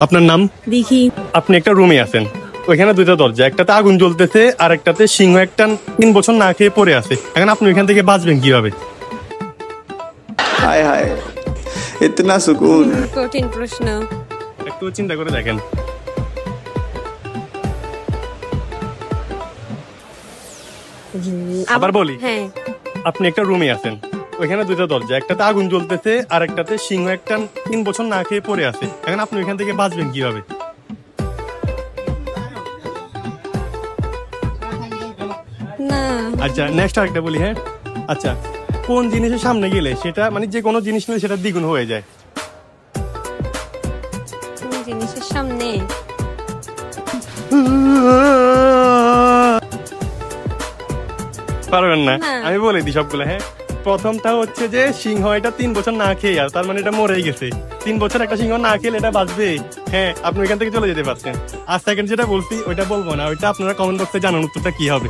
আপনার নাম? দেখি। আপনি একটা রুমে আছেন, ওইখানে দুইটা দরজা, একটাতে আগুন জ্বলতেছে আর একটাতে সিংহ একটা 3 বছর না খেয়ে পড়ে আছে। এখন আপনি ওইখান থেকে বাঁচবেন কিভাবে? हाय हाय इतना सुकून। কঠিন প্রশ্ন। একটু চিন্তা করে দেখেন। আবার বলি, হ্যাঁ, আপনি একটা রুমে আছেন, ওইখানে দুইটা দরজা, একটাতে আগুন জ্বলতেছে আর একটাতে সিংহ একটা 3 বছর না খেয়ে পড়ে আছে। এখন আপনি ওইখান থেকে বাঁচবেন কিভাবে? না। আচ্ছা, নেক্সট আরেকটা বলি। হ্যাঁ, আচ্ছা, কোন জিনিসের সামনে গেলে সেটা মানে যে কোনো জিনিস নিলে সেটা দ্বিগুণ হয়ে যায়? কোন জিনিসের সামনে? পারবেন না? না। আমি বলে দিই সবগুলো। হ্যাঁ, প্রথমটা হচ্ছে যে সিংহ এটা 3 বছর না খেয়ে, আর তার মানে এটা মরেই গেছে। 3 বছর একটা সিংহ না খেলে এটা বাঁচবে। হ্যাঁ, আপনি ওইখান থেকে চলে যেতে পারছেন। আর সেকেন্ড যেটা বলছি ওইটা বলবো না, ওইটা আপনারা কমেন্ট বক্সে জানান উত্তরটা কি হবে।